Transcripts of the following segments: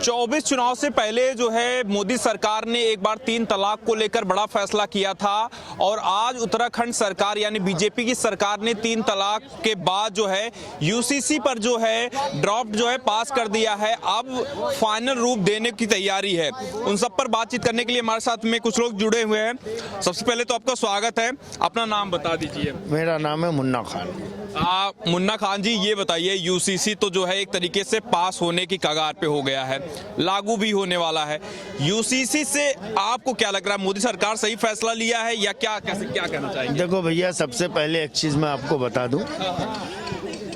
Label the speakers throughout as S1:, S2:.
S1: 24 चुनाव से पहले जो है मोदी सरकार ने एक बार 3 तलाक को लेकर बड़ा फैसला किया था और आज उत्तराखंड सरकार यानी बीजेपी की सरकार ने 3 तलाक के बाद जो है यूसीसी पर जो है ड्राफ्ट जो है पास कर दिया है। अब फाइनल रूप देने की तैयारी है। उन सब पर बातचीत करने के लिए हमारे साथ में कुछ लोग जुड़े हुए हैं। सबसे पहले तो आपका स्वागत है, अपना नाम बता दीजिए।
S2: मेरा नाम है मुन्ना खान।
S1: मुन्ना खान जी, ये बताइए यूसीसी तो जो है एक तरीके से पास होने की कगार पे हो गया है, लागू भी होने वाला है। यूसीसी से आपको क्या लग रहा है, मोदी सरकार सही फैसला लिया है या क्या कहना चाहेंगे?
S2: देखो भैया, सबसे पहले एक चीज मैं आपको बता दूं,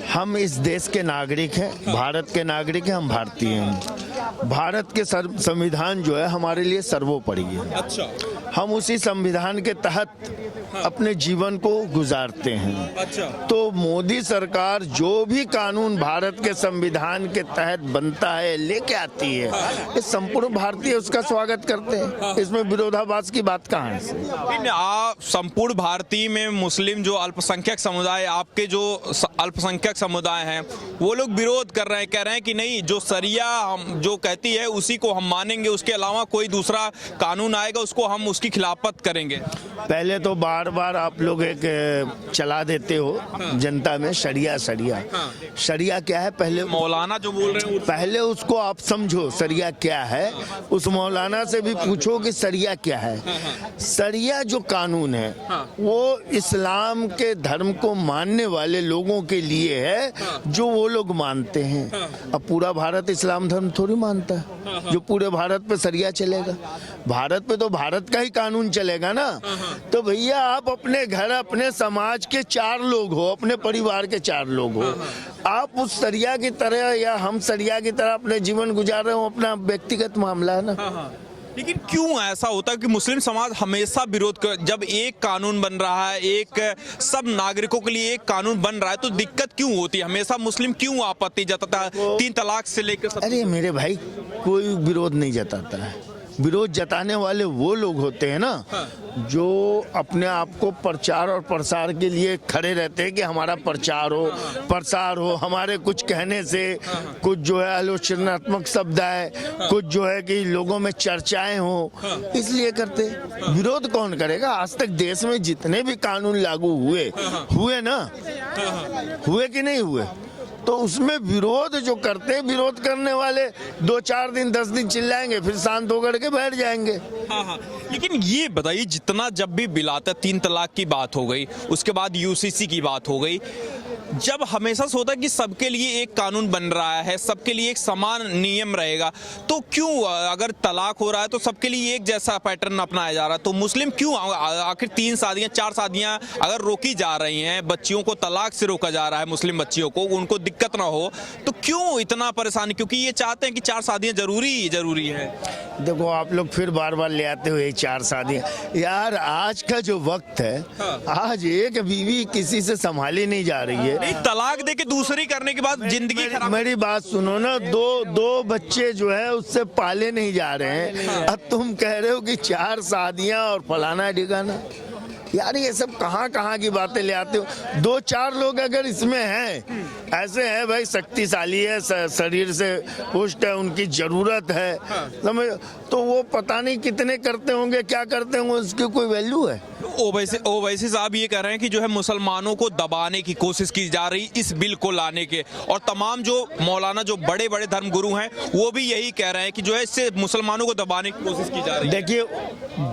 S2: हम इस देश के नागरिक हैं, भारत के नागरिक हैं, हम भारतीय हैं। भारत के संविधान जो है हमारे लिए सर्वोपरि है।
S1: अच्छा।
S2: हम उसी संविधान के तहत अपने जीवन को गुजारते हैं।
S1: अच्छा।
S2: तो मोदी सरकार जो भी कानून भारत के संविधान के तहत बनता है लेके आती है, ये संपूर्ण भारतीय उसका स्वागत करते हैं। इसमें विरोधाभास की बात कहाँ है?
S1: आप संपूर्ण भारतीय में मुस्लिम जो अल्पसंख्यक समुदाय, आपके जो अल्पसंख्यक समुदाय हैं, वो लोग विरोध कर रहे हैं, कह रहे हैं कि नहीं, जो शरिया हम जो कहती है उसी को हम मानेंगे, उसके अलावा कोई दूसरा कानून आएगा उसको हम उसकी खिलाफत करेंगे।
S2: पहले तो बार बार आप लोग एक चला देते हो जनता में शरिया। शरिया क्या है? पहले
S1: मौलाना जो बोल रहे हैं
S2: पहले उसको आप समझो शरिया क्या है। उस मौलाना से भी पूछो कि शरिया क्या है। शरिया जो कानून है वो इस्लाम के धर्म को मानने वाले लोगों के लिए है, जो वो लोग मानते हैं। अब पूरा भारत इस्लाम धर्म थोड़ी मानता है जो पूरे भारत पे शरिया चलेगा। भारत पे तो भारत का ही कानून चलेगा ना। तो भैया, आप अपने घर, अपने समाज के 4 लोग हो, अपने परिवार के 4 लोग हो, आप उस शरिया की तरह या हम शरिया की तरह अपने जीवन गुजार रहे हो, अपना व्यक्तिगत मामला है ना।
S1: लेकिन क्यों ऐसा होता है कि मुस्लिम समाज हमेशा विरोध कर, जब एक कानून बन रहा है, एक सब नागरिकों के लिए एक कानून बन रहा है, तो दिक्कत क्यों होती है? हमेशा मुस्लिम क्यों आपत्ति जताता है 3 तलाक से लेकर?
S2: अरे मेरे भाई, कोई विरोध नहीं जताता है। विरोध जताने वाले वो लोग होते हैं ना, जो अपने आप को प्रचार और प्रसार के लिए खड़े रहते हैं कि हमारा प्रचार हो, प्रसार हो, हमारे कुछ कहने से कुछ जो है आलोचनात्मक शब्द आए, कुछ जो है कि लोगों में चर्चाएं हो, इसलिए करते। विरोध कौन करेगा? आज तक देश में जितने भी कानून लागू हुए ना, हुए कि नहीं हुए? तो उसमें विरोध जो करते हैं, विरोध करने वाले 2-4 दिन 10 दिन चिल्लाएंगे, फिर शांत होकर के बैठ जाएंगे।
S1: हाँ। लेकिन ये बताइए, जितना जब भी बिलाता 3 तलाक की बात हो गई, उसके बाद यूसीसी की बात हो गई, जब हमेशा से होता है कि सबके लिए एक कानून बन रहा है, सबके लिए एक समान नियम रहेगा, तो क्यों अगर तलाक हो रहा है तो सबके लिए एक जैसा पैटर्न अपनाया जा रहा है, तो मुस्लिम क्यों आखिर 3 शादियां 4 शादियां अगर रोकी जा रही हैं, बच्चियों को तलाक से रोका जा रहा है, मुस्लिम बच्चियों को, उनको दिक्कत ना हो, तो क्यों इतना परेशानी? क्योंकि ये चाहते हैं कि 4 शादियां जरूरी है।
S2: देखो, आप लोग फिर बार बार ले आते हो ये 4 शादियां। यार, आज का जो वक्त है, आज एक बीवी किसी से संभाली नहीं जा रही है।
S1: नहीं, तलाक दे के दूसरी करने के बाद जिंदगी खराब।
S2: मेरी बात सुनो ना, दो बच्चे जो है उससे पाले नहीं जा रहे हैं। अब तुम कह रहे हो कि 4 शादियां और फलाना ढिकाना। यार, ये सब कहाँ की बातें ले आते हो? 2-4 लोग अगर इसमें हैं, ऐसे हैं भाई, शक्तिशाली है, शरीर से पुष्ट है, उनकी जरूरत है, समझ, तो वो पता नहीं कितने करते होंगे, क्या करते होंगे, उसकी कोई वैल्यू है?
S1: ओवैसी साहब ये कह रहे हैं कि जो है मुसलमानों को दबाने की कोशिश की जा रही इस बिल को लाने के, और तमाम जो मौलाना जो बड़े बड़े धर्मगुरु हैं वो भी यही कह रहे हैं कि जो है इससे मुसलमानों को दबाने की कोशिश की जा रही है।
S2: देखिए,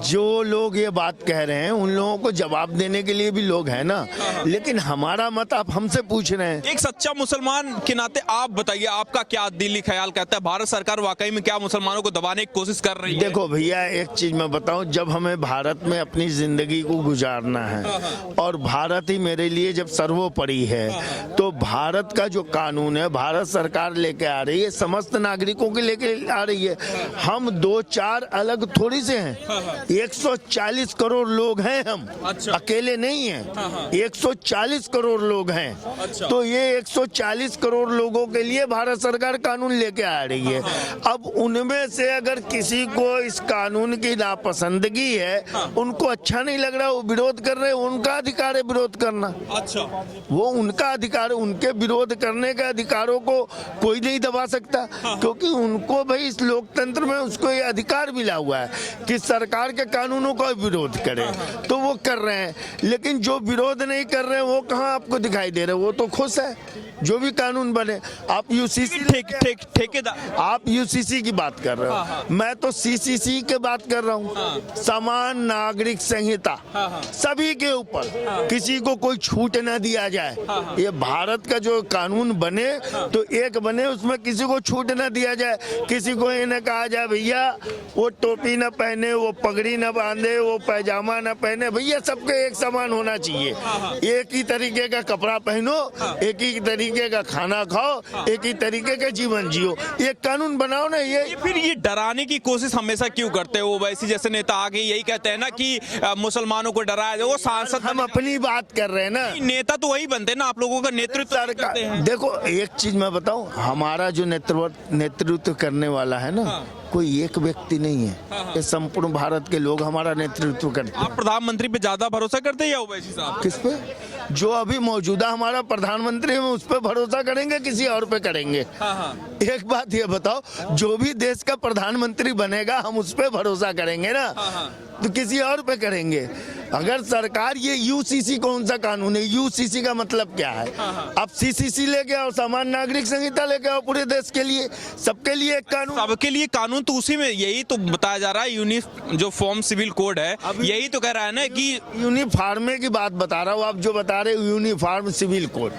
S2: जो लोग ये बात कह रहे हैं उन लोगों को जवाब देने के लिए भी लोग हैं ना, लेकिन हमारा मत आप हमसे पूछ रहे हैं।
S1: एक सच्चा मुसलमान के नाते आप बताइए, आपका क्या दिली ख्याल कहता है, भारत सरकार वाकई में क्या मुसलमानों को दबाने की कोशिश कर रही है?
S2: देखो भैया, एक चीज मैं बताऊं, जब हमें भारत में अपनी जिंदगी को गुजारना है और भारत ही मेरे लिए जब सर्वोपरि है, तो भारत का जो कानून है भारत सरकार लेके आ रही है, समस्त नागरिकों के लेके आ रही है। हम 2-4 अलग थोड़ी से हैं, 140 करोड़ लोग हैं हम। अच्छा। अकेले नहीं हैं, 140 करोड़ लोग हैं। अच्छा। तो ये 140 करोड़ लोगों के लिए भारत सरकार कानून लेके आ रही है। अब उनमें से अगर किसी को इस कानून की नापसंदगी है, उनको अच्छा नहीं लग रहा रहा है वो विरोध कर रहे हैं, उनका अधिकार है विरोध करना।
S1: अच्छा,
S2: वो उनका अधिकार है, उनके विरोध करने के अधिकारों को कोई नहीं दबा सकता, क्योंकि उनको भाई इस लोकतंत्र में उसको ये अधिकार मिला हुआ है कि सरकार के कानूनों का विरोध करे, तो वो कर रहे हैं। लेकिन जो विरोध नहीं कर रहे हैं वो कहाँ आपको दिखाई दे रहे हैं, वो तो खुश है जो भी कानून बने। आप यूसीसी
S1: ठेकेदार,
S2: आप यूसीसी की बात कर रहे हो, मैं तो सीसीसी की बात कर रहा हूँ। समान नागरिक संहिता, सभी के ऊपर किसी को कोई छूट न दिया जाए। ये भारत का जो कानून बने तो एक बने, उसमें किसी को छूट न दिया जाए। किसी को ये न कहा जाए भैया वो टोपी न पहने, वो पगड़ी न बांधे, वो पैजामा न पहने। भैया सबके एक समान होना चाहिए, एक ही तरीके का कपड़ा पहनो, एक ही तरीके का खाना खाओ, एक ही तरीके का जीवन जियो। ये कानून बनाओ ना। ये
S1: फिर ये डराने की कोशिश हमेशा क्यों करते हो? वैसे जैसे नेता आगे यही कहते हैं ना कि मुसलमानों को डराया जाए, वो सांसद
S2: हम अपनी बात कर रहे हैं ना।
S1: नेता तो वही बनते हैं ना, आप लोगों का नेतृत्व करते हैं।
S2: देखो एक चीज मैं बताऊं, हमारा जो नेतृत्व करने वाला है ना, कोई एक व्यक्ति नहीं है, ये संपूर्ण भारत के लोग हमारा नेतृत्व करते हैं।
S1: आप प्रधानमंत्री पे ज्यादा भरोसा करते हैं या ओवैसी साहब?
S2: किस पे? जो अभी मौजूदा हमारा प्रधानमंत्री है उस पर भरोसा करेंगे, किसी और पे करेंगे? एक बात ये बताओ, जो भी देश का प्रधानमंत्री बनेगा हम उस पे भरोसा करेंगे ना, तो किसी और पे करेंगे? अगर सरकार ये यूसीसी कौन सा कानून है? यूसीसी का मतलब क्या है? अब सीसीसी लेके आओ, समान नागरिक संहिता लेके आओ, पूरे देश के लिए, सबके लिए एक कानून।
S1: सबके लिए कानून तो उसी में यही तो बताया जा रहा है। यूनिफॉर्म सिविल कोड है, यही तो कह रहा है ना कि
S2: यूनिफॉर्म की बात बता रहा हूँ। आप जो बता रहे हो यूनिफॉर्म सिविल कोड,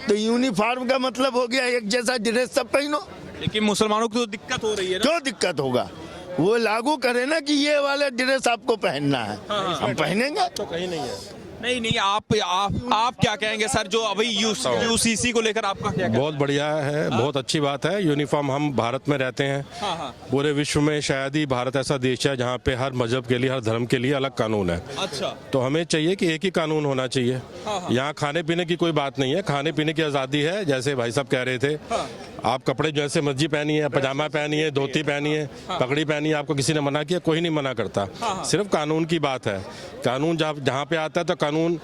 S2: तो यूनिफॉर्म का मतलब हो गया एक जैसा ड्रेस सब पहनो।
S1: लेकिन मुसलमानों को तो दिक्कत हो रही है ना।
S2: क्यों दिक्कत होगा? वो लागू करे ना कि ये वाला ड्रेस आपको पहनना है, हम पहनेंगे।
S3: तो कहीं नहीं है।
S1: नहीं, आप क्या कहेंगे सर, जो अभी यूसीसी को लेकर आपका क्या कहना?
S3: बहुत बढ़िया है, बहुत अच्छी बात है। यूनिफॉर्म, हम भारत में रहते हैं, पूरे विश्व में शायद ही भारत ऐसा देश है जहाँ पे हर मजहब के लिए, हर धर्म के लिए अलग कानून है।
S1: अच्छा,
S3: तो हमें चाहिए कि एक ही कानून होना चाहिए। यहाँ खाने पीने की कोई बात नहीं है, खाने पीने की आज़ादी है। जैसे भाई साहब कह रहे थे, आप कपड़े जैसे मर्जी पहनिए, पजामा पहनिए, धोती पहनिए, पगड़ी पहनिए, आपको किसी ने मना किया? कोई नहीं मना करता। सिर्फ कानून की बात है। कानून जहाँ पे आता है तो कानून,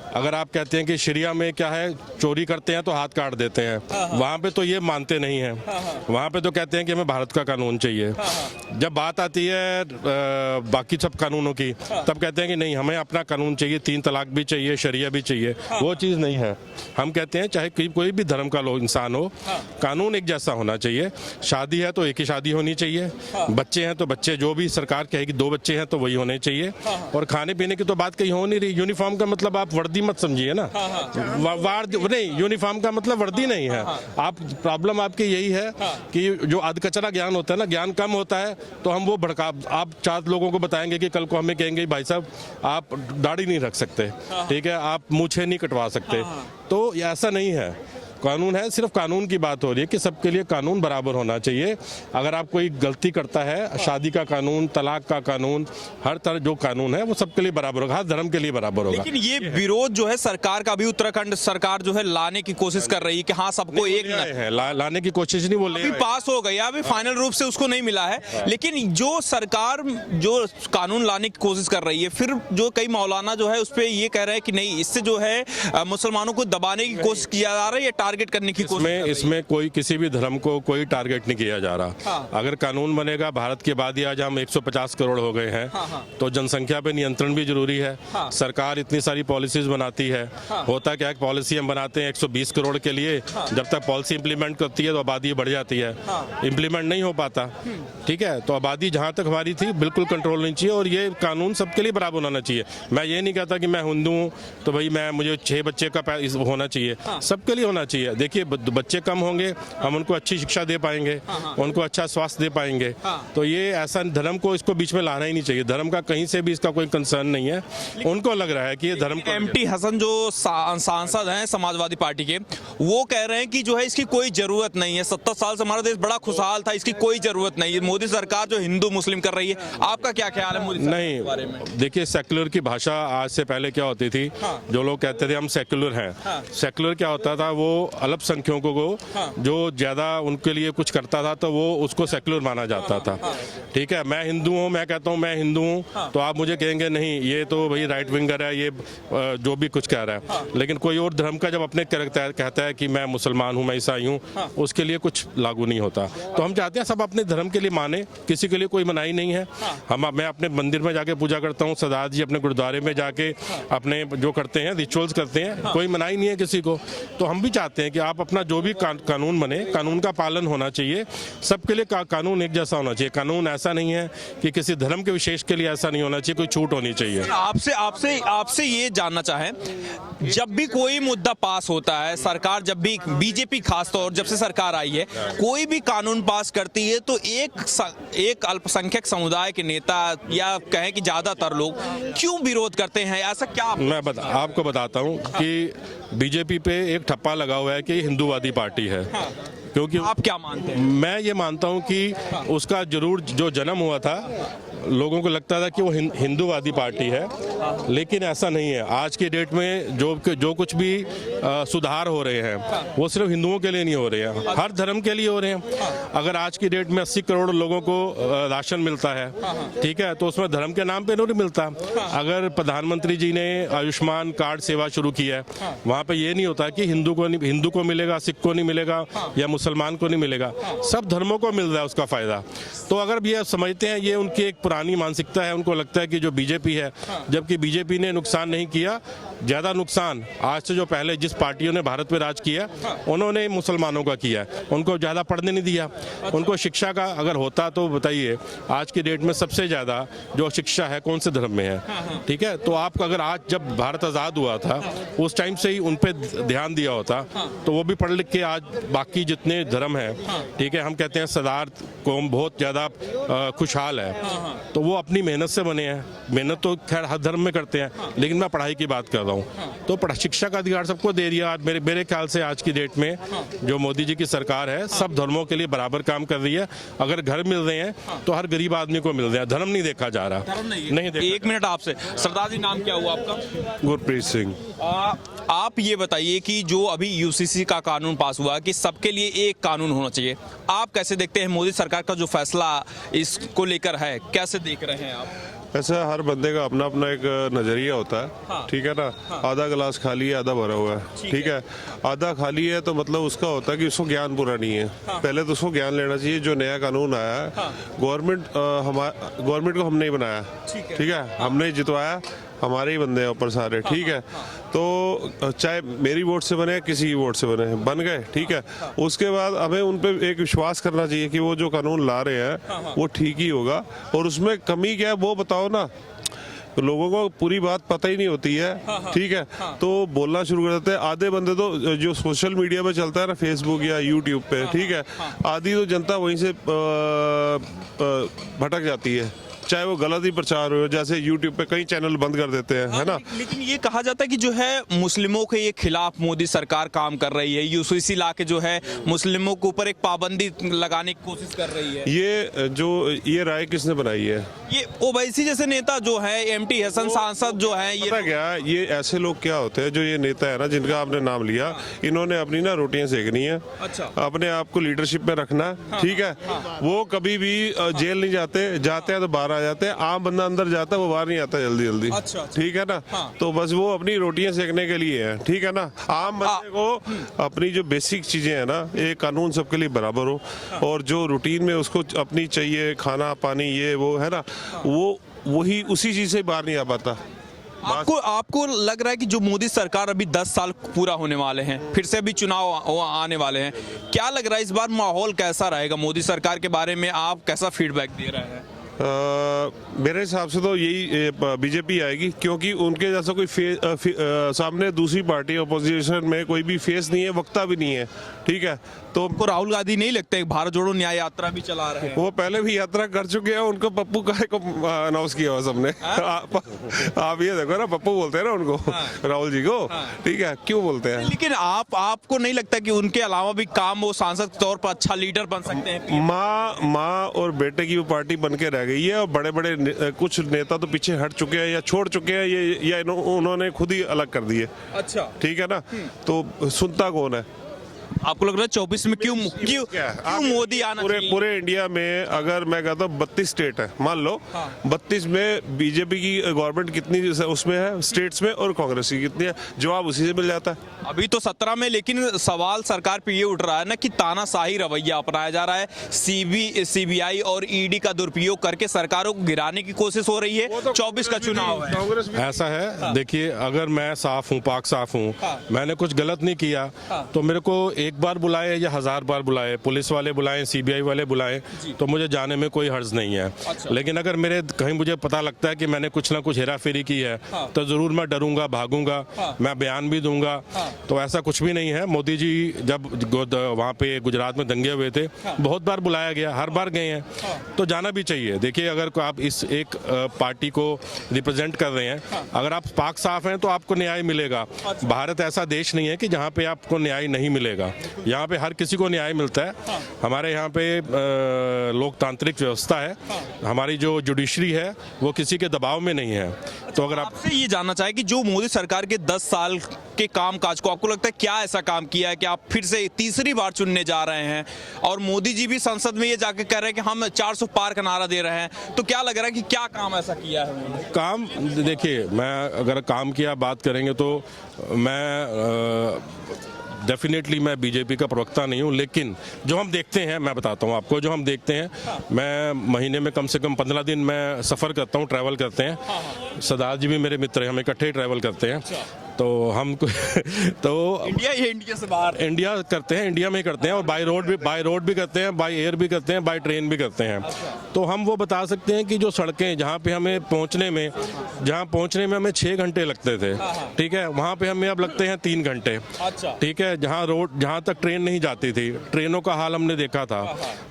S3: अगर आप कहते हैं कि शरिया में क्या है, चोरी करते हैं तो हाथ काट देते हैं, वहाँ पे तो ये मानते नहीं हैं। वहाँ पे तो कहते हैं कि हमें भारत का कानून चाहिए। जब बात आती है बाकी सब कानूनों की, तब कहते हैं कि नहीं, हमें अपना कानून चाहिए, 3 तलाक भी चाहिए, शरिया भी चाहिए। वो चीज़ नहीं है। हम कहते हैं चाहे कोई भी धर्म का लोग इंसान हो, कानून एक जैसा होना चाहिए। शादी है तो एक ही शादी होनी चाहिए, बच्चे हैं तो बच्चे, जो भी सरकार कहेगी 2 बच्चे हैं तो वही होने चाहिए। और खाने पीने की तो बात कहीं हो नहीं रही। यूनिफॉर्म का मतलब आप वर्दी मत समझिए ना। नहीं, यूनिफॉर्म का मतलब वर्दी नहीं है। आप प्रॉब्लम आपकी यही है कि जो अधकचरा ज्ञान होता है ना, ज्ञान कम होता है तो हम वो भड़का, आप 4 लोगों को बताएंगे कि कल को हमें कहेंगे भाई साहब आप दाढ़ी नहीं रख सकते, ठीक है, आप मूछें नहीं कटवा सकते। तो ऐसा नहीं है। कानून है, सिर्फ कानून की बात हो रही है कि सबके लिए कानून बराबर होना चाहिए। अगर आप कोई गलती करता है, शादी का कानून, तलाक का कानून, हर तरह जो कानून है वो सबके लिए बराबर होगा, हर धर्म के लिए बराबर होगा।
S1: लेकिन ये विरोध जो है सरकार का भी, उत्तराखंड सरकार जो है लाने की कोशिश कर रही है कि हाँ सबको एक
S3: है, लाने की कोशिश नहीं, वो
S1: अभी पास हो गया, अभी फाइनल रूप से उसको नहीं मिला है। लेकिन जो सरकार जो कानून लाने की कोशिश कर रही है, फिर जो कई मौलाना जो है उस पर ये कह रहे हैं कि नहीं, इससे जो है मुसलमानों को दबाने की कोशिश किया जा रहा है, टारगेट करने की कोशिश।
S3: इसमें कोई किसी भी धर्म को कोई टारगेट नहीं किया जा रहा। अगर कानून बनेगा, भारत की आबादी आज हम 150 करोड़ हो गए हैं, तो जनसंख्या पे नियंत्रण भी जरूरी है। सरकार इतनी सारी पॉलिसीज बनाती है, होता क्या है, पॉलिसी हम बनाते हैं 120 करोड़ के लिए, जब तक पॉलिसी इंप्लीमेंट करती है तो आबादी बढ़ जाती है, इंप्लीमेंट नहीं हो पाता, ठीक है। तो आबादी जहाँ तक हमारी थी बिल्कुल कंट्रोल नहीं चाहिए, और ये कानून सबके लिए बराबर होना चाहिए। मैं ये नहीं कहता कि मैं हिंदू हूँ तो भाई मुझे 6 बच्चे का होना चाहिए, सबके लिए होना चाहिए। देखिए बच्चे कम होंगे, हम उनको अच्छी शिक्षा दे पाएंगे, उनको अच्छा स्वास्थ्य दे पाएंगे। तो ये ऐसा धर्म को इसको बीच में लाना ही नहीं चाहिए। धर्म का कहीं से भी इसका कोई कंसर्न नहीं है। उनको लग रहा है कि ये धर्म को।
S1: एमटी हसन जो सांसद हैं समाजवादी पार्टी के, वो कह रहे हैं कि जो है इसकी कोई जरूरत नहीं है, 70 साल से हमारा देश बड़ा खुशहाल था, इसकी कोई जरूरत नहीं है। मोदी सरकार जो हिंदू मुस्लिम कर रही है, आपका क्या ख्याल है मोदी सरकार के बारे में?
S3: देखिए, सेक्युलर की भाषा आज से पहले क्या होती थी, जो लोग कहते थे हम सेक्युलर हैं, सेक्युलर क्या होता था, वो अल्पसंख्यकों को जो ज़्यादा उनके लिए कुछ करता था तो वो उसको सेक्युलर माना जाता था। ठीक है, मैं हिंदू हूँ, मैं कहता हूँ मैं हिंदू हूँ, तो आप मुझे कहेंगे नहीं ये तो भाई राइट विंगर है, ये जो भी कुछ कह रहा है। लेकिन कोई और धर्म का जब अपने कहता है कि मैं मुसलमान हूँ, मैं ईसाई हूँ, उसके लिए कुछ लागू नहीं होता। तो हम चाहते हैं सब अपने धर्म के लिए माने, किसी के लिए कोई मनाही नहीं है। मैं अपने मंदिर में जाके पूजा करता हूँ, सरदार जी अपने गुरुद्वारे में जाके अपने जो करते हैं रिचुअल्स करते हैं, कोई मनाही नहीं है किसी को। तो हम भी चाहते हैं कि आप अपना जो भी कानून बने, कानून का पालन होना चाहिए, सबके लिए कानून एक जैसा होना चाहिए। कानून ऐसा नहीं है कि किसी धर्म के विशेष के लिए ऐसा नहीं होना चाहिए, कोई छूट होनी चाहिए।
S1: आपसे आपसे आपसे ये जानना चाहें, जब भी कोई मुद्दा पास होता है, सरकार जब भी बीजेपी खासतौर जब से सरकार आई है, कोई भी कानून पास करती है तो एक अल्पसंख्यक समुदाय के नेता या कहें कि ज्यादातर लोग क्यों विरोध करते हैं? ऐसा क्या
S3: मैं आपको बताता हूं कि बीजेपी पे एक ठप्पा लगा हुआ है कि हिंदूवादी पार्टी है। क्योंकि
S1: आप क्या मानते हैं?
S3: मैं ये मानता हूं कि उसका जरूर जो जन्म हुआ था, लोगों को लगता था कि वो हिंदूवादी पार्टी है, लेकिन ऐसा नहीं है। आज की डेट में जो कुछ भी सुधार हो रहे हैं वो सिर्फ हिंदुओं के लिए नहीं हो रहे हैं, हर धर्म के लिए हो रहे हैं। अगर आज की डेट में 80 करोड़ लोगों को राशन मिलता है, ठीक है, तो उसमें धर्म के नाम पे नहीं मिलता। अगर प्रधानमंत्री जी ने आयुष्मान कार्ड सेवा शुरू की है, वहाँ पे ये नहीं होता कि हिंदू को मिलेगा, सिख को नहीं मिलेगा या मुसलमान को नहीं मिलेगा, सब धर्मों को मिल रहा है उसका फायदा। तो अगर भी आप समझते हैं ये उनकी एक पुरानी मानसिकता है, उनको लगता है कि जो बीजेपी है, जबकि बीजेपी ने नुकसान नहीं किया, ज्यादा नुकसान आज से जो पहले जिस पार्टियों ने भारत में राज किया उन्होंने मुसलमानों का किया। उनको ज्यादा पढ़ने नहीं दिया, उनको शिक्षा का अगर होता तो बताइए, आज की डेट में सबसे ज्यादा जो शिक्षा है कौन से धर्म में है? ठीक है, तो आप अगर आज जब भारत आजाद हुआ था उस टाइम से ही उन पे ध्यान दिया होता तो वो भी पढ़ लिख के आज बाकी जितने धर्म है, ठीक है, हम कहते हैं सरदार कौम बहुत ज्यादा खुशहाल है, तो वो अपनी मेहनत से बने हैं। मेहनत तो खैर हर धर्म में करते हैं, लेकिन मैं पढ़ाई की बात कर रहा हूँ। तो शिक्षा का अधिकार सबको दे दिया। आज मेरे ख्याल से आज की डेट में जो मोदी जी की सरकार है, सब धर्मों के लिए बराबर काम कर रही है। अगर घर मिल रहे हैं तो हर गरीब आदमी को मिल रहे हैं, धर्म नहीं देखा जा रहा। नहीं देखा।
S1: एक मिनट आपसे, सरदार जी नाम क्या हुआ आपका?
S4: गुरप्रीत सिंह।
S1: आप ये बताइए कि जो अभी यूसीसी का कानून पास हुआ कि सबके लिए एक कानून होना चाहिए, आप कैसे देखते हैं मोदी सरकार का जो फैसला इसको लेकर है, कैसे देख रहे हैं आप?
S4: ऐसा हर बंदे का अपना अपना एक नज़रिया होता है, ठीक है ना। आधा गिलास खाली है, आधा भरा हुआ है, ठीक है। आधा खाली है तो मतलब उसका होता है कि उसको ज्ञान पूरा नहीं है। पहले तो उसको ज्ञान लेना चाहिए। जो नया कानून आया है, गवर्नमेंट को हम नहीं बनाया, ठीक है, हमने जितवाया, हमारे ही बंदे हैं ऊपर सारे, ठीक है। तो चाहे मेरी वोट से बने किसी की वोट से बन गए, ठीक है। उसके बाद हमें उन पे एक विश्वास करना चाहिए कि वो जो कानून ला रहे हैं वो ठीक ही होगा, और उसमें कमी क्या है वो बताओ ना। तो लोगों को पूरी बात पता ही नहीं होती है, ठीक है, तो बोलना शुरू कर देते हैं। आधे बंदे तो जो सोशल मीडिया पे चलता है ना, फेसबुक या यूट्यूब पे, ठीक है, आधी तो जनता वहीं से भटक जाती है, चाहे वो गलत ही प्रचार हो। जैसे यूट्यूब पे कई चैनल बंद कर देते हैं, है ना।
S1: लेकिन ये कहा जाता है कि जो है मुस्लिमों के ये खिलाफ मोदी सरकार काम कर रही है, यूसीसी ला के जो है मुस्लिमों के ऊपर एक पाबंदी लगाने की कोशिश कर रही है।
S4: ये राय किसने बनाई है?
S1: ये ओवैसी जैसे नेता जो है, एमटी हसन सांसद जो है, ये
S4: पता क्या, ये ऐसे लोग क्या होते हैं, जो ये नेता है ना जिनका आपने नाम लिया, इन्होंने अपनी ना रोटियां सेकनी है, अपने आप को लीडरशिप में रखना, ठीक है। वो कभी भी जेल नहीं जाते हैं तो बाहर आ जाते हैं। आम बंदा अंदर जाता है, वो बाहर नहीं आता जल्दी, ठीक है ना। तो बस वो अपनी रोटियां सेकने के लिए है, ठीक है ना। आम बंदे को अपनी जो बेसिक चीजें है ना, एक कानून सबके लिए बराबर हो, और जो रूटीन में उसको अपनी चाहिए, खाना पानी ये वो है ना, वही उसी चीज से बाहर नहीं आ पाता।
S1: आपको लग रहा है कि जो मोदी सरकार अभी 10 साल पूरा होने वाले हैं, फिर से अभी चुनाव आने वाले हैं, क्या लग रहा है इस बार माहौल कैसा रहेगा? मोदी सरकार के बारे में आप कैसा फीडबैक दे रहे हैं?
S4: मेरे हिसाब से तो यही बीजेपी आएगी, क्योंकि उनके जैसा कोई सामने दूसरी पार्टी अपोजिशन में कोई भी फेस नहीं है, वक्ता भी नहीं है, ठीक है। तो
S1: उनको राहुल गांधी नहीं लगते? भारत जोड़ो न्याय यात्रा भी चला रहे हैं,
S4: वो पहले भी यात्रा कर चुके हैं। उनको पप्पू का अनाउंस किया हुआ सबने। आप ये देखो ना, पप्पू बोलते हैं ना उनको, राहुल जी को, ठीक है, क्यों बोलते हैं?
S1: लेकिन आपको नहीं लगता कि उनके अलावा भी काम वो सांसद के तौर पर अच्छा लीडर बन सकते हैं?
S4: माँ और बेटे की वो पार्टी बन के रह गई है, और बड़े बड़े कुछ नेता तो पीछे हट चुके हैं या छोड़ चुके हैं, ये या उन्होंने खुद ही अलग कर दिए।
S1: अच्छा,
S4: ठीक है ना। तो सुनता कौन है?
S1: आपको लग रहा है 24 में क्यों क्यों
S4: क्या है?
S1: क्यों मोदी आना
S4: पूरे
S1: चाहिए?
S4: पूरे इंडिया में अगर मैं कहता हूँ 32 स्टेट है, मान लो 32 में बीजेपी की गवर्नमेंट कितनी उसमें है स्टेट्स में, और कांग्रेस की कितनी है, जवाब उसी से मिल जाता है।
S1: अभी तो 17 में, लेकिन सवाल सरकार पे ये उठ रहा है ना कि तानाशाही रवैया अपनाया जा रहा है, सीबीआई और ईडी का दुरुपयोग करके सरकारों को गिराने की कोशिश हो रही है। 24 का चुनाव है।
S4: कांग्रेस भी
S3: ऐसा है, देखिए अगर मैं साफ हूँ, पाक साफ हूँ, मैंने कुछ गलत नहीं किया, तो मेरे को एक बार बुलाए या 1000 बार बुलाए, पुलिस वाले बुलाएं, सीबीआई वाले बुलाएं, तो मुझे जाने में कोई हर्ज नहीं है। लेकिन अगर मेरे कहीं मुझे पता लगता है कि मैंने कुछ ना कुछ हेराफेरी की है, तो जरूर मैं डरूंगा, भागूंगा, मैं बयान भी दूंगा। तो ऐसा कुछ भी नहीं है। मोदी जी जब वहाँ पे गुजरात में दंगे हुए थे, बहुत बार बुलाया गया, हर बार गए हैं, तो जाना भी चाहिए। देखिए अगर आप इस एक पार्टी को रिप्रेजेंट कर रहे हैं, अगर आप पाक साफ हैं तो आपको न्याय मिलेगा। भारत ऐसा देश नहीं है कि जहाँ पे आपको न्याय नहीं मिलेगा, यहाँ पे हर किसी को न्याय मिलता है। हमारे यहाँ पे लोकतांत्रिक व्यवस्था है, हमारी जो जुडिशरी है वो किसी के दबाव में नहीं है। तो अगर आप
S1: आपसे ये जानना चाहे कि जो मोदी सरकार के 10 साल के कामकाज को आपको लगता है क्या ऐसा काम किया है कि आप फिर से तीसरी बार चुनने जा रहे हैं, और मोदी जी भी संसद में ये जाके कह रहे हैं कि हम 400 पार का नारा दे रहे हैं, तो क्या लग रहा है कि क्या काम ऐसा किया है उन्होंने?
S3: काम, देखिए मैं अगर काम की आप बात करेंगे तो मैं डेफिनेटली मैं बीजेपी का प्रवक्ता नहीं हूँ, लेकिन जो हम देखते हैं, मैं बताता हूँ आपको, जो हम देखते हैं, मैं महीने में कम से कम 15 दिन मैं सफ़र करता हूँ, ट्रैवल करते हैं। सरदार जी भी मेरे मित्र हैं, हम इकट्ठे ट्रैवल करते हैं। तो हम तो
S1: इंडिया या इंडिया से बाहर?
S3: इंडिया करते हैं, इंडिया में ही करते हैं, और बाय रोड भी करते हैं, बाय एयर भी करते हैं, बाय ट्रेन भी करते हैं। तो हम वो बता सकते हैं कि जो सड़कें जहाँ पे हमें पहुँचने में हमें 6 घंटे लगते थे, ठीक है, वहाँ पे हमें अब लगते हैं 3 घंटे। ठीक है, जहाँ तक ट्रेन नहीं जाती थी, ट्रेनों का हाल हमने देखा था।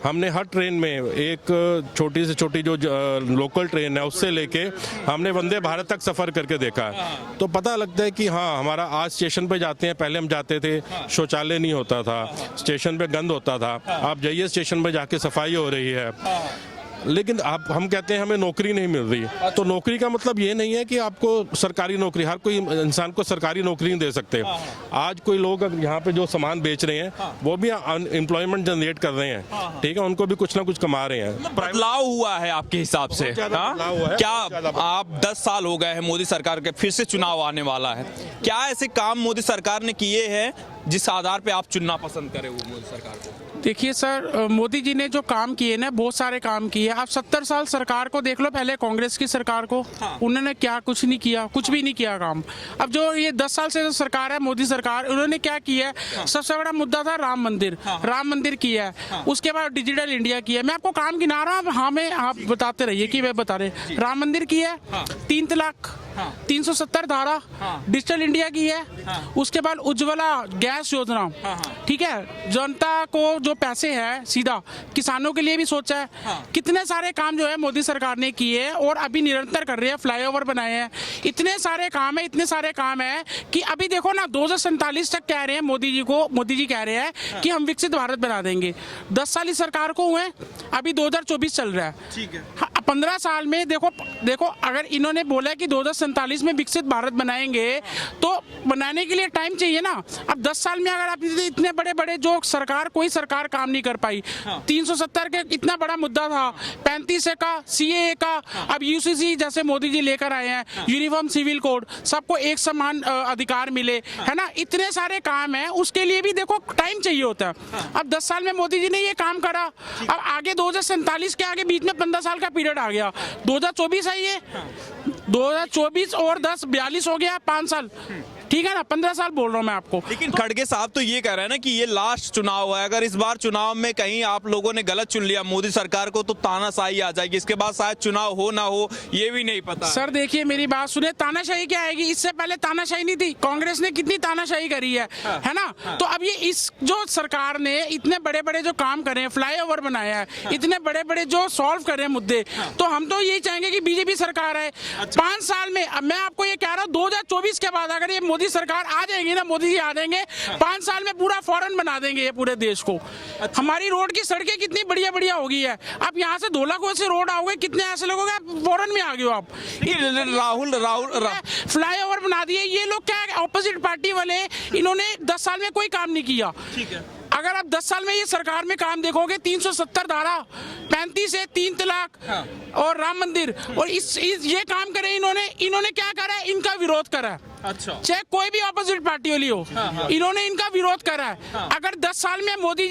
S3: हमने हर ट्रेन में, एक छोटी से छोटी जो लोकल ट्रेन है उससे लेके हमने वंदे भारत तक सफ़र करके देखा है। तो पता लगता है कि हाँ, हमारा आज स्टेशन पे जाते हैं, पहले हम जाते थे, शौचालय नहीं होता था, स्टेशन पे गंद होता था, आप जाइए स्टेशन पे जाके सफाई हो रही है। लेकिन हम कहते हैं हमें नौकरी नहीं मिल रही, तो नौकरी का मतलब ये नहीं है कि आपको सरकारी नौकरी, हर कोई इंसान को सरकारी नौकरी नहीं दे सकते। आज कोई लोग यहाँ पे जो सामान बेच रहे हैं वो भी एम्प्लॉयमेंट जनरेट कर रहे हैं, ठीक है, उनको भी कुछ ना कुछ कमा रहे हैं।
S1: बदलाव हुआ है आपके हिसाब से?
S3: बदलाव हुआ है।
S1: क्या आप 10 साल हो गए हैं मोदी सरकार के, फिर से चुनाव आने वाला है, क्या ऐसे काम मोदी सरकार ने किए हैं जिस आधार पे आप चुनना पसंद करें वो मोदी सरकार को?
S5: देखिए सर, मोदी जी ने जो काम किए ना, बहुत सारे काम किए। आप 70 साल सरकार को देख लो, पहले कांग्रेस की सरकार को, उन्होंने क्या कुछ नहीं किया, कुछ भी नहीं किया काम। अब जो ये 10 साल से जो सरकार है, मोदी सरकार, उन्होंने क्या किया है? सबसे बड़ा मुद्दा था राम मंदिर, राम मंदिर किया है, उसके बाद डिजिटल इंडिया किया है। मैं आपको काम गिना रहा हूँ, हाँ में आप बताते रहिए कि वे बता रहे। राम मंदिर किया है, 3 तलाक, 370 धारा, डिजिटल इंडिया की है, उसके बाद उज्ज्वला गैस योजना, ठीक है, जनता को जो पैसे हैं सीधा किसानों के लिए भी सोचा है। कितने सारे काम जो है मोदी सरकार ने किए और अभी निरंतर कर रहे हैं, फ्लाईओवर बनाए हैं, इतने सारे काम है कि अभी देखो ना 2047 तक कह रहे हैं मोदी जी कह रहे हैं कि हम विकसित भारत बना देंगे। 10 साल इस सरकार को हुए, अभी 2024 चल रहा है, ठीक है, 15 साल में देखो अगर इन्होंने बोला कि 2047 में विकसित भारत बनाएंगे, तो बनाने के लिए टाइम चाहिए ना। अब 10 साल में अगर आप इतने बड़े जो कोई सरकार काम नहीं कर पाई, 370 के इतना बड़ा मुद्दा था, 35 का सीएए का, अब यूसीसी जैसे मोदी जी लेकर आए हैं, यूनिफॉर्म सिविल कोड, सबको एक समान अधिकार मिले, है ना, इतने सारे काम है, उसके लिए भी देखो टाइम चाहिए होता है। अब 10 साल में मोदी जी ने ये काम करा, अब आगे 2047 के आगे बीच में 15 साल का पीरियड आ गया, 2024 है ये, 2024 और 10 42 हो गया, 5 साल, ठीक है ना, 15 साल बोल रहा हूं मैं आपको।
S1: लेकिन खड़गे साहब तो ये कह रहे हैं ना कि ये लास्ट चुनाव है, अगर इस बार चुनाव में कहीं आप लोगों ने गलत चुन लिया मोदी सरकार को, तो तानाशाही आ जाएगी, इसके बाद शायद चुनाव हो ना हो ये भी नहीं पता।
S5: सर देखिए मेरी बात सुने, तानाशाही क्या आएगी? इससे पहले तानाशाही नहीं थी, कांग्रेस ने कितनी तानाशाही करी है ना। तो अब ये इस जो सरकार ने इतने बड़े जो काम करे हैं, फ्लाईओवर बनाया है, इतने बड़े जो सॉल्व करे हैं मुद्दे, तो हम तो यही चाहेंगे कि बीजेपी सरकार है 5 साल में। अब मैं आपको ये कह रहा हूँ 2024 के बाद अगर ये मोदी सरकार आ जाएगी ना, मोदी जी आ जाएंगे, 5 साल में पूरा फॉरेन बना देंगे ये पूरे देश को। हमारी रोड की सड़कें कितनी बढ़िया हो गई है, आप यहाँ से धोलाकुंआ से रोड आओगे, कितने ऐसे लोग हो फॉरेन में आ गए हो आप।
S1: राहुल
S5: फ्लाईओवर बना दिए, ये लोग क्या ऑपोजिट पार्टी वाले, इन्होंने 10 साल में कोई काम नहीं किया, ठीक है, अगर आप 10 साल में ये सरकार में काम देखोगे, 370 धारा, 35 से 3 तलाक और राम मंदिर, और इस ये काम करे इन्होंने क्या करा है? इनका विरोध करा है।
S1: अच्छा,
S5: चाहे कोई भी ऑपोजिट पार्टी वाली हो, इन्होंने इनका विरोध करा है। अगर 10 साल में मोदी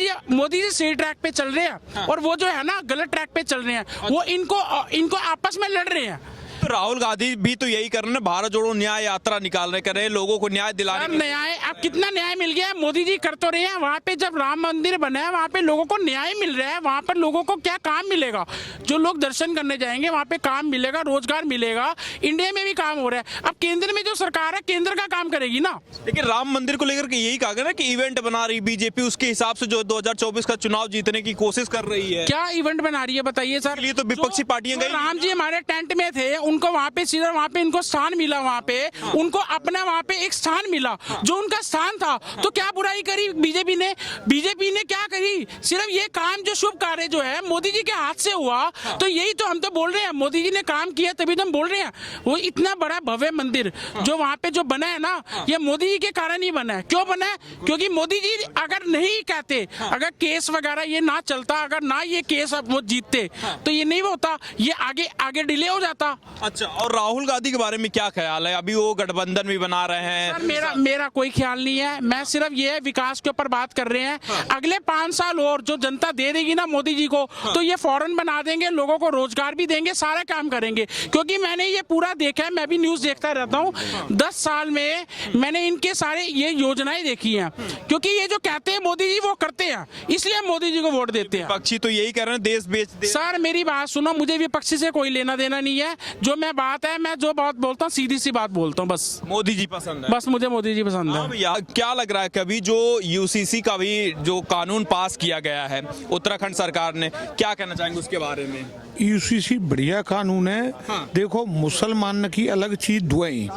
S5: जी सही ट्रैक पे चल रहे हैं और वो जो है ना गलत ट्रैक पे चल रहे हैं, वो इनको आपस में लड़ रहे हैं।
S1: तो राहुल गांधी भी तो यही कर रहे हैं, भारत जोड़ो न्याय यात्रा निकालने कर रहे हैं, लोगों को न्याय दिलाने के लिए।
S5: न्याय, अब कितना न्याय मिल गया है? मोदी जी कर तो रहे हैं। वहाँ पे जब राम मंदिर बना है, वहाँ पे लोगों को न्याय मिल रहा है। वहाँ पर लोगों को क्या काम मिलेगा? जो लोग दर्शन करने जाएंगे वहाँ पे काम मिलेगा, रोजगार मिलेगा। इंडिया में भी काम हो रहा है। अब केंद्र में जो सरकार है, केंद्र का काम करेगी ना।
S1: लेकिन राम मंदिर को लेकर के यही कहा गया ना कि इवेंट बना रही बीजेपी, उसके हिसाब से जो 2024 का चुनाव जीतने की कोशिश कर रही है।
S5: क्या इवेंट बना रही है बताइए सर?
S1: इसलिए तो विपक्षी पार्टियां गई।
S5: राम जी हमारे टेंट में थे, उनको वहाँ पे सीधा वहाँ पे इनको स्थान मिला, वहाँ पे उनको अपना वहाँ पे एक स्थान मिला जो उनका स्थान था। तो क्या बुराई करी बीजेपी ने क्या करी? सिर्फ ये काम जो शुभ कार्य जो है मोदी जी के हाथ से हुआ, तो यही तो हम तो बोल रहे हैं, मोदी जी ने काम किया तभी तो हम बोल रहे हैं। वो इतना बड़ा भव्य मंदिर जो वहाँ पे जो बना है ना, ये मोदी जी के कारण ही बना है। क्यों बना है? क्योंकि मोदी जी अगर नहीं कहते, अगर केस वगैरह ये ना चलता, अगर ना ये केस वो जीतते, तो ये नहीं होता, ये आगे डिले हो जाता।
S1: अच्छा, और राहुल गांधी के बारे में क्या ख्याल है? अभी वो गठबंधन भी बना रहे हैं।
S5: सर मेरा कोई ख्याल नहीं है। मैं सिर्फ ये विकास के ऊपर बात कर रहे हैं। अगले 5 साल और जो जनता दे देगी ना मोदी जी को, तो ये फौरन बना देंगे, लोगों को रोजगार भी देंगे, सारा काम करेंगे। क्योंकि मैंने ये पूरा देखा है, मैं भी न्यूज देखता रहता हूँ। 10 साल में मैंने इनके सारे ये योजनाएं देखी हैं। क्योंकि ये जो कहते हैं मोदी जी वो करते हैं, इसलिए हम मोदी जी को वोट देते हैं।
S1: विपक्षी तो यही कह रहे हैं देश बेच दे।
S5: सर मेरी बात सुनो, मुझे विपक्षी से कोई लेना देना नहीं है। जो मैं बात है, मैं जो बात बोलता हूँ सीधी सी बात बोलता हूँ, बस
S1: मोदी जी पसंद है।
S5: बस मुझे मोदी जी पसंद है।
S1: हाँ भैया, क्या लग रहा है कभी जो यूसीसी का भी जो कानून पास किया गया है उत्तराखंड सरकार ने, क्या कहना चाहेंगे उसके बारे में?
S6: यूसीसी बढ़िया कानून है। देखो, मुसलमान की अलग चीज दुआई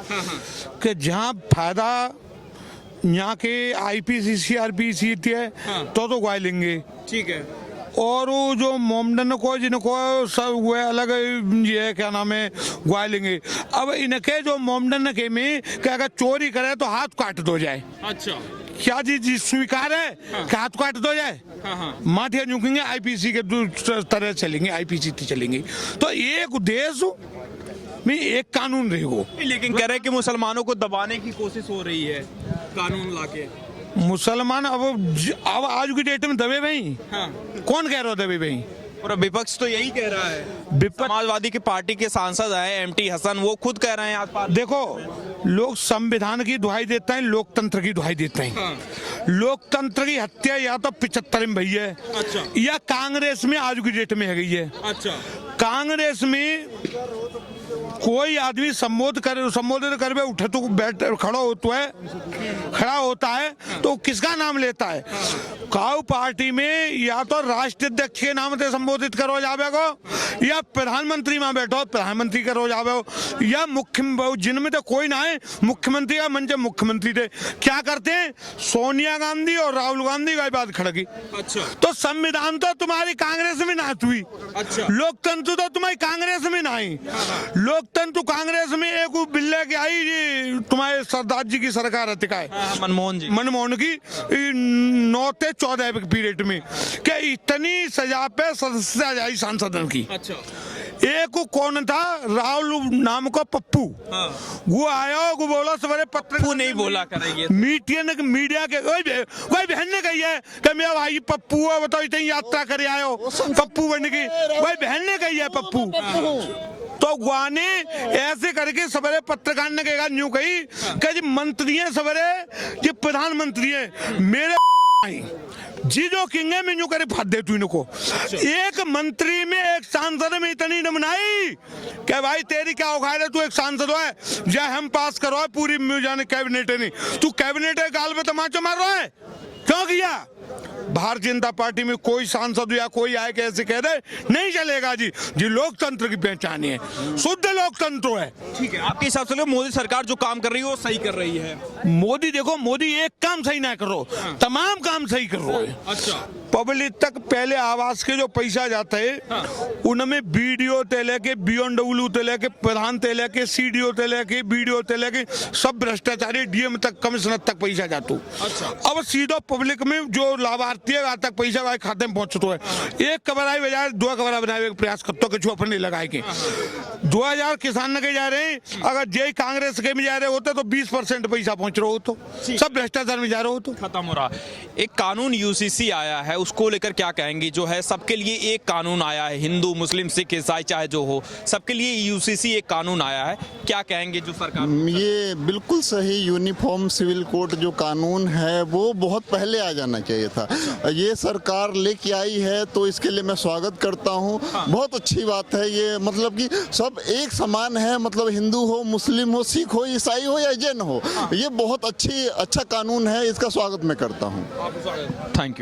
S6: कि जहाँ फायदा यहाँ के आईपीसी सीआरपीसी थे तो गुआ लेंगे,
S1: ठीक है।
S6: और वो जो मोमडन को जिनको सब वो अलग ये क्या नाम है गुआ लेंगे। अब इनके जो मोमडन के में कि अगर चोरी करे तो हाथ काट दो जाए।
S1: अच्छा,
S6: क्या जी स्वीकार है कि हाथ काट दो जाए? माथे झुकेंगे, आईपीसी के तरह चलेंगे, आईपीसी चलेंगे। तो एक देश में एक कानून रहेगा।
S1: लेकिन कह रहे हैं कि मुसलमानों को दबाने की कोशिश हो रही है कानून लाके।
S6: मुसलमान अब आज की डेट में दबे भाई। कौन कह रहा है दबे भाई?
S1: और विपक्ष तो यही कह रहा है। समाजवादी की पार्टी के सांसद हैं एमटी हसन, वो खुद कह रहे हैं आज।
S6: देखो, लोग संविधान की दुहाई देते हैं, लोकतंत्र की दुहाई देते हैं। लोकतंत्र की हत्या या तो 75 में भई है,
S1: अच्छा,
S6: या कांग्रेस में आज की डेट में है गई है।
S1: अच्छा,
S6: कांग्रेस में कोई आदमी संबोधित कर उठे तो बैठ खड़ा होता है तो किसका नाम लेता है? काउ पार्टी में या तो राष्ट्रीय अध्यक्ष के नाम से संबोधित करो जावे को, या प्रधानमंत्री में बैठो प्रधानमंत्री करो जावे हो, या मुख्य जिनमें तो कोई ना है मुख्यमंत्री का मंच मुख्यमंत्री थे। क्या करते हैं? सोनिया गांधी और राहुल गांधी का बात खड़की।
S1: अच्छा,
S6: तो संविधान तो तुम्हारी कांग्रेस में ना हुई।
S1: अच्छा,
S6: लोकतंत्र तो तुम्हारी कांग्रेस में ना आई। लोकतंत्र कांग्रेस में एक बिल्ले के आई जी, तुम्हारे सरदार जी की सरकार है मनमोहन की 9 से 14 पीरियड में क्या इतनी सजा पे सजा आई सांसदन की।
S1: अच्छा,
S6: एक कौन था? राहुल नाम को पप्पू। वो आया, वो बोला सवेरे
S1: पप्पू नहीं बोला करेंगे।
S6: मीडिया के कोई बहन ने कही है कि मेरा भाई पप्पू है, बताओ इतनी यात्रा करे आयो पप्पू बन की, कोई बहन ने कही है पप्पू। तो गुआने ऐसे करके सवेरे पत्रकार ने कहेगा न्यू कही कि जी मंत्री है सवेरे, जी प्रधानमंत्री है मेरे जी जो किंग है मैं करे फाद दे तू इनको। एक मंत्री में एक सांसद में इतनी नमनाई कि भाई तेरी क्या औकात है? तू एक सांसद है, जय हम पास करो पूरी जाने कैबिनेट नहीं, तू कैबिनेट है गाल में तमाचा मार रहा है। क्यों किया? भारतीय जनता पार्टी में कोई सांसद या कोई आए के ऐसे कह दे नहीं चलेगा जी। जी लोकतंत्र की पहचान है, शुद्ध लोकतंत्र है।
S1: ठीक है, आपके हिसाब से मोदी सरकार जो काम कर रही है वो सही कर रही है?
S6: मोदी देखो, मोदी एक काम सही ना करो, तमाम काम सही कर रहा है।
S1: अच्छा,
S6: पब्लिक तक पहले आवास के जो पैसा जाता है उनमें बीडीओ ते लेके बीएनडब्ल्यू ते लेके प्रधान ते लेके सीडीओ ते लेके बीडीओ ते लेके सब भ्रष्टाचारी डीएम तक कमिश्नर तक पैसा जाता।
S1: अच्छा,
S6: अब सीधो पब्लिक में जो लाभार्थी है आज तक पैसा वाले खाते में पहुंचतो है। एक कबराई बजाय दो कबरा बनाए प्रयास करते हो कि अपने लगाए के 2000 किसान न के जा रहे हैं, अगर जय कांग्रेस के में जा रहे होते तो 20% पैसा पहुंच रहा हो, तो सब भ्रष्टाचार में जा रहे हो तो
S1: खत्म हो रहा। एक कानून यूसीसी आया है, उसको लेकर क्या कहेंगे? जो है सबके लिए एक कानून आया है, हिंदू मुस्लिम सिख ईसाई चाहे जो हो, सबके लिए यूसीसी एक कानून आया है, क्या कहेंगे जो सरकार?
S7: ये बिल्कुल सही। यूनिफॉर्म सिविल कोड जो कानून है वो बहुत पहले आ जाना चाहिए था। ये सरकार लेके आई है तो इसके लिए मैं स्वागत करता हूँ। बहुत अच्छी बात है ये, मतलब कि सब एक समान है, मतलब हिंदू हो मुस्लिम हो सिख हो ईसाई हो या जैन हो, ये बहुत अच्छा कानून है, इसका स्वागत मैं करता हूँ।
S1: Thank you.